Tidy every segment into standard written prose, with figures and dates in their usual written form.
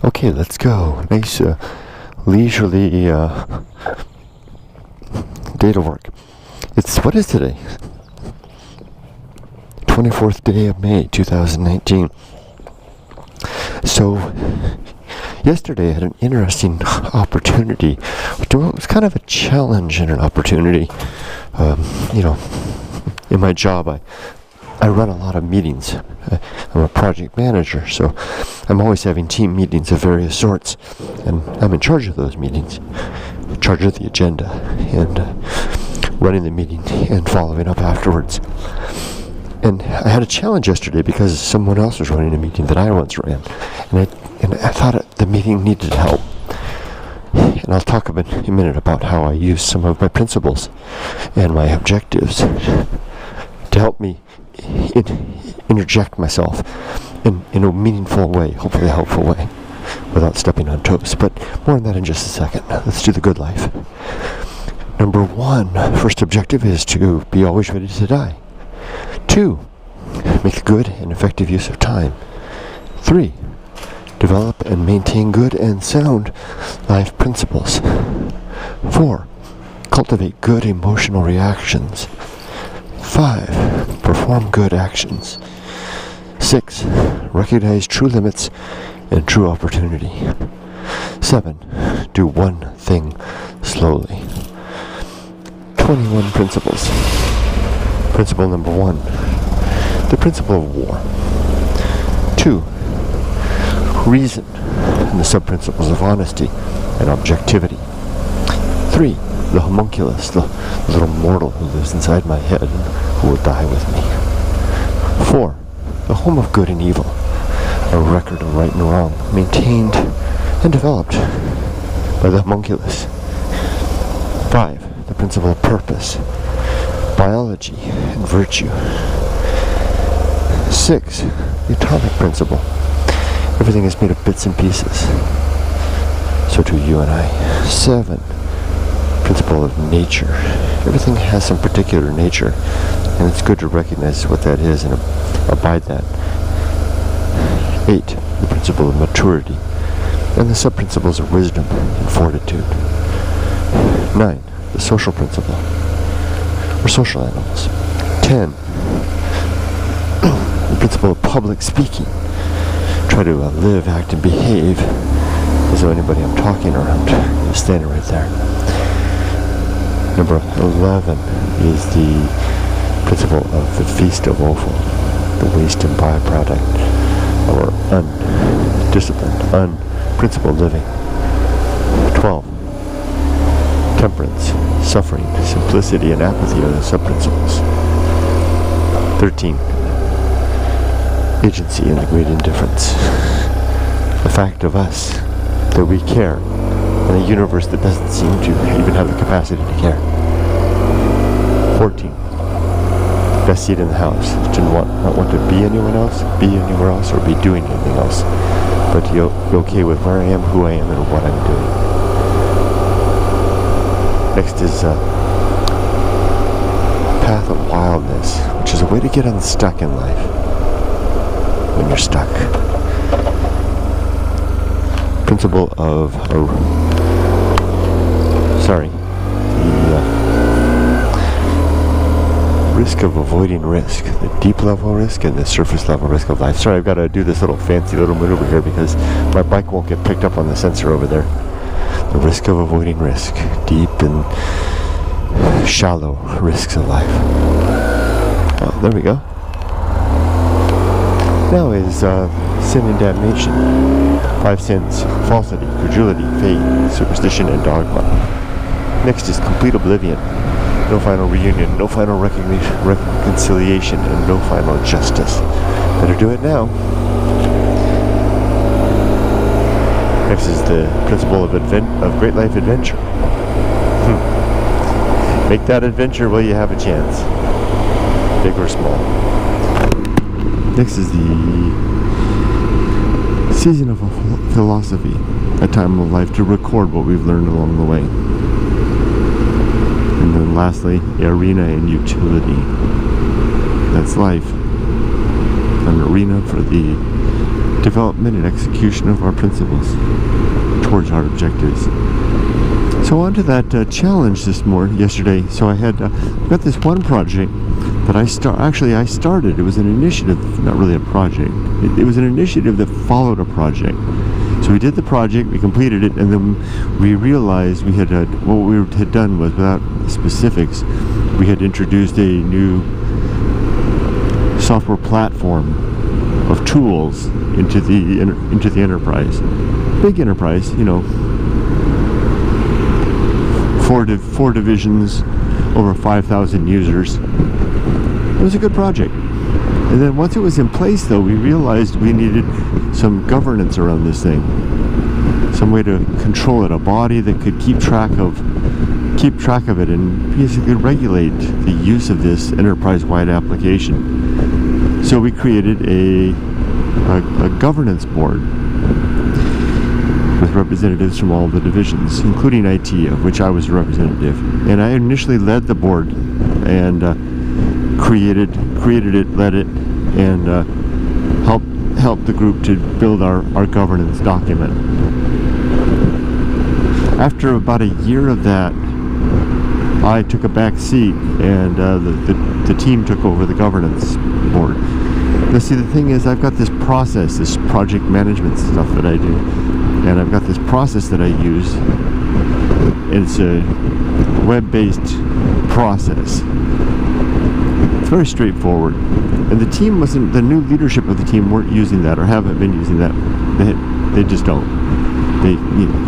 Okay, let's go. Nice, leisurely day to work. What is today? 24th day of May, 2019. So, yesterday I had an interesting opportunity. It was kind of a challenge and an opportunity. In my job, I run a lot of meetings. I'm a project manager, so I'm always having team meetings of various sorts, and I'm in charge of those meetings, in charge of the agenda, and running the meeting and following up afterwards. And I had a challenge yesterday because someone else was running a meeting that I once ran, and I thought the meeting needed help. And I'll talk in a minute about how I use some of my principles and my objectives to help me interject myself in a meaningful way, hopefully a helpful way, without stepping on toes. But more on that in just a second. Let's do the good life. Number one, first objective is to be always ready to die. 2, make good and effective use of time. 3, develop and maintain good and sound life principles. 4, cultivate good emotional reactions. 5, perform good actions. 6, recognize true limits and true opportunity. 7, do one thing slowly. 21 principles. Principle number 1, the principle of war. 2, reason and the sub-principles of honesty and objectivity. 3, the homunculus, the little mortal who lives inside my head and who will die with me. 4, the home of good and evil, a record of right and wrong, maintained and developed by the homunculus. 5, the principle of purpose, biology and virtue. 6, the atomic principle. Everything is made of bits and pieces. So too you and I. 7, principle of nature. Everything has some particular nature, and it's good to recognize what that is and abide that. 8, the principle of maturity, and the sub-principles of wisdom and fortitude. 9, the social principle. We're social animals. 10, the principle of public speaking. Try to live, act, and behave as though anybody I'm talking around is standing right there. Number 11 is the principle of the feast of offal, the waste and byproduct of our undisciplined, unprincipled living. 12, temperance, suffering, simplicity, and apathy are the sub-principles. 13, agency and the great indifference. The fact of us, that we care, in a universe that doesn't seem to even have the capacity to care. 14, best seat in the house, to not want to be anyone else, be anywhere else, or be doing anything else, but to be okay with where I am, who I am, and what I'm doing. Next is path of wildness, which is a way to get unstuck in life when you're stuck. Principle of the risk of avoiding risk, the deep level risk and the surface level risk of life. Sorry, I've got to do this little fancy little maneuver here because my bike won't get picked up on the sensor over there. The risk of avoiding risk, deep and shallow risks of life. Oh, there we go. Now is sin and damnation. 5 sins: falsity, credulity, faith, superstition, and dogma. Next is complete oblivion. No final reunion, no final reconciliation, and no final justice. Better do it now. Next is the principle of great life adventure. Make that adventure while you have a chance, big or small. Next is the season of philosophy, a time of life to record what we've learned along the way. And then lastly, the arena and utility. That's life. An arena for the development and execution of our principles towards our objectives. So on to that challenge yesterday. So I had got this one project that I started. It was an initiative, not really a project. It was an initiative that followed a project. So we did the project, we completed it, and then we realized what we had done was, without specifics, we had introduced a new software platform of tools into the enterprise. Big enterprise, four divisions, over 5,000 users. It was a good project. And then once it was in place, though, we realized we needed some governance around this thing, some way to control it, a body that could keep track of it and basically regulate the use of this enterprise-wide application. So we created a governance board with representatives from all the divisions, including IT, of which I was a representative. And I initially led the board and created it, led it, and helped the group to build our governance document. After about a year of that, I took a back seat, and the team took over the governance board. Now see, the thing is, I've got this process, this project management stuff that I do, and I've got this process that I use. It's a web-based process. It's very straightforward, and the new leadership of the team weren't using that, or haven't been using that. They just don't. They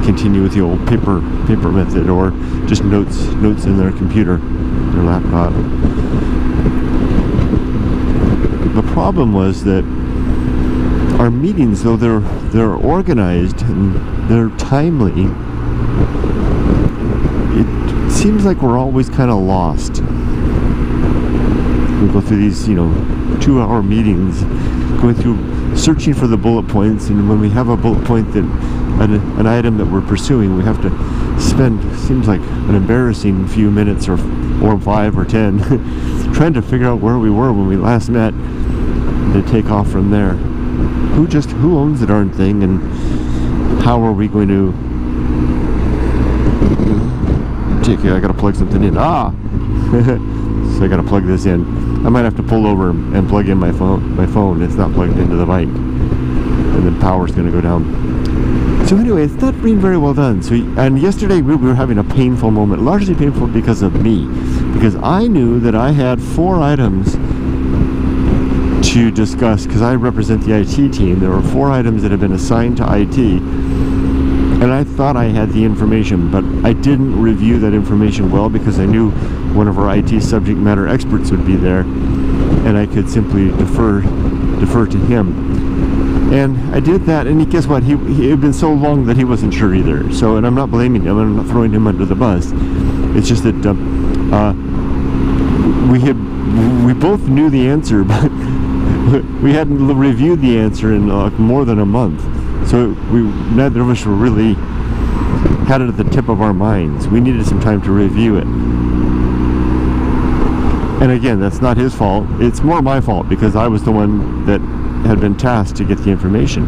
continue with the old paper method, or just notes in their computer, their laptop. The problem was that our meetings, though they're organized and they're timely, it seems like we're always kind of lost. We go through these, 2-hour meetings, going through searching for the bullet points, and when we have a bullet point that an item that we're pursuing, we have to spend, seems like an embarrassing few minutes or 5 or 10 trying to figure out where we were when we last met, to take off from there. Who owns the darn thing, and how are we going to I gotta plug something in. So I gotta plug this in. I might have to pull over and plug in my phone. It's not plugged into the bike, and then power's gonna go down. So anyway, it's not being very well done. And yesterday we were having a painful moment, largely painful because of me, because I knew that I had 4 items to discuss, because I represent the IT team. There were 4 items that had been assigned to IT, and I thought I had the information, but I didn't review that information well, because I knew one of our IT subject matter experts would be there, and I could simply defer to him. And I did that, and guess what? He had been so long that he wasn't sure either. So, and I'm not blaming him, I'm not throwing him under the bus. It's just that we both knew the answer, but we hadn't reviewed the answer in more than a month. So neither of us were really had it at the tip of our minds. We needed some time to review it. And again, that's not his fault. It's more my fault, because I was the one that had been tasked to get the information.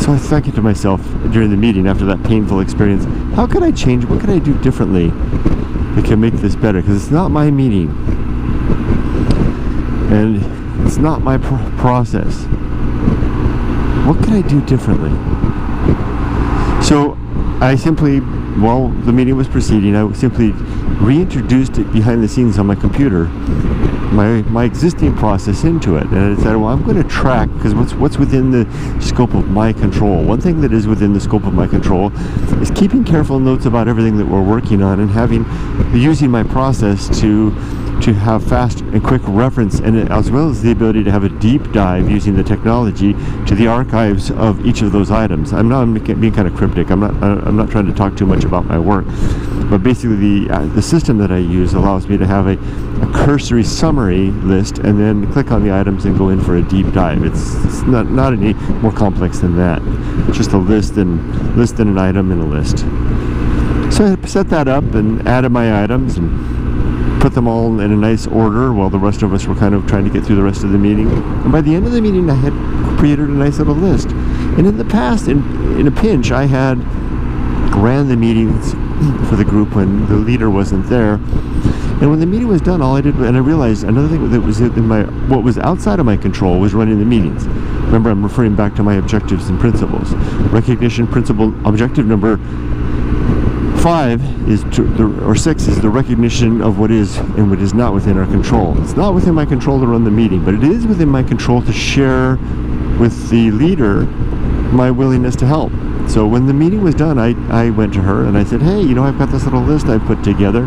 So I thought to myself during the meeting, after that painful experience, how could I change? What could I do differently that can make this better? Because it's not my meeting, and it's not my process. What could I do differently? So I simply, while the meeting was proceeding, I simply reintroduced it behind the scenes on my computer, my existing process into it, and I decided, well, I'm going to track, because what's within the scope of my control. One thing that is within the scope of my control is keeping careful notes about everything that we're working on, and using my process to have fast and quick reference, and as well as the ability to have a deep dive using the technology to the archives of each of those items. I'm being kind of cryptic. I'm not trying to talk too much about my work, but basically the system that I use allows me to have a cursory summary list, and then click on the items and go in for a deep dive. It's not any more complex than that. It's just a list and an item in a list. So I set that up and added my items and put them all in a nice order while the rest of us were kind of trying to get through the rest of the meeting. And by the end of the meeting, I had created a nice little list. And in the past, in a pinch, I had ran the meetings for the group when the leader wasn't there. And when the meeting was done, all I did, and I realized another thing that was what was outside of my control was running the meetings. Remember, I'm referring back to my objectives and principles. Recognition principle, objective number 5 is or 6 is the recognition of what is and what is not within our control. It's not within my control to run the meeting, but it is within my control to share with the leader my willingness to help. So when the meeting was done, I went to her and I said, hey, I've got this little list I put together,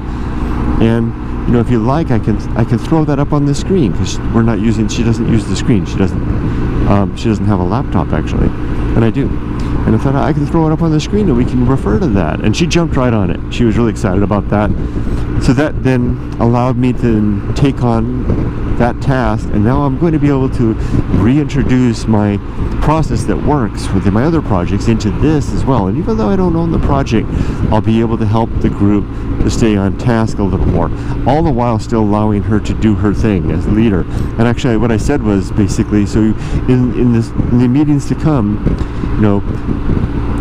and if you like, I can throw that up on the screen, because she doesn't use the screen. She doesn't have a laptop, actually, and I do. And I thought, I can throw it up on the screen and we can refer to that. And she jumped right on it. She was really excited about that. So that then allowed me to take on that task, and now I'm going to be able to reintroduce my process that works within my other projects into this as well. And even though I don't own the project, I'll be able to help the group to stay on task a little more, all the while still allowing her to do her thing as leader. And actually what I said was basically, so in the meetings to come,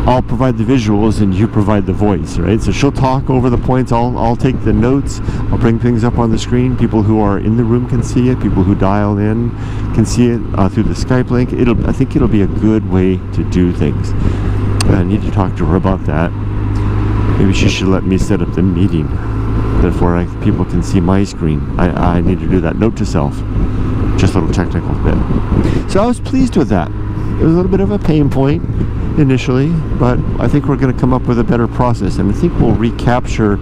I'll provide the visuals and you provide the voice, right? So she'll talk over the points, I'll take the notes, I'll bring things up on the screen. People who are in the room can see it, people who dial in can see it through the Skype link. I think it'll be a good way to do things. I need to talk to her about that. Maybe she should let me set up the meeting, therefore people can see my screen. I need to do that. Note to self, just a little technical bit. So I was pleased with that. It was a little bit of a pain point initially, but I think we're going to come up with a better process, and I think we'll recapture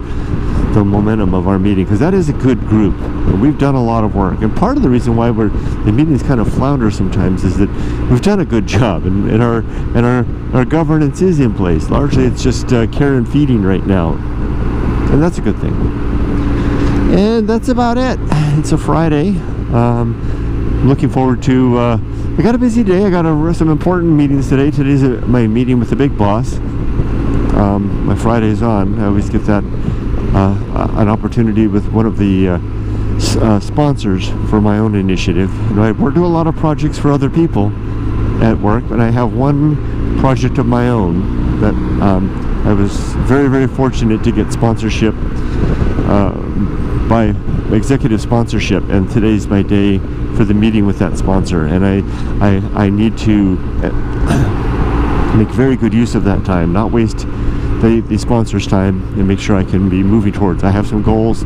the momentum of our meeting, because that is a good group. We've done a lot of work, and part of the reason why the meetings kind of flounder sometimes is that we've done a good job, and our governance is in place. Largely it's just care and feeding right now, and that's a good thing. And that's about it. It's a Friday. Looking forward to I got a busy day. I got some important meetings today. Today's my meeting with the big boss. My Friday's on. I always get that an opportunity with one of the sponsors for my own initiative. We're doing a lot of projects for other people at work, but I have one project of my own that I was very, very fortunate to get sponsorship by executive sponsorship, and today's my day for the meeting with that sponsor, and I need to make very good use of that time, not waste the sponsor's time, and make sure I can be moving towards. I have some goals,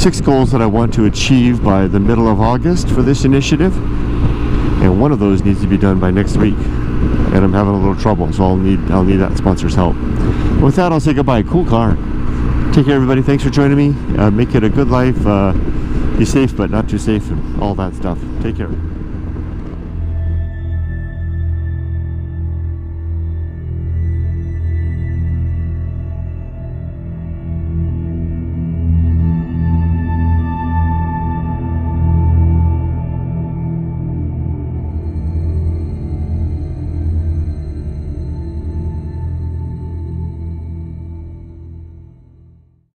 6 goals that I want to achieve by the middle of August for this initiative, and one of those needs to be done by next week, and I'm having a little trouble, so I'll need that sponsor's help. With that, I'll say goodbye. Cool car. Take care, everybody. Thanks for joining me. Make it a good life. Be safe, but not too safe, and all that stuff. Take care.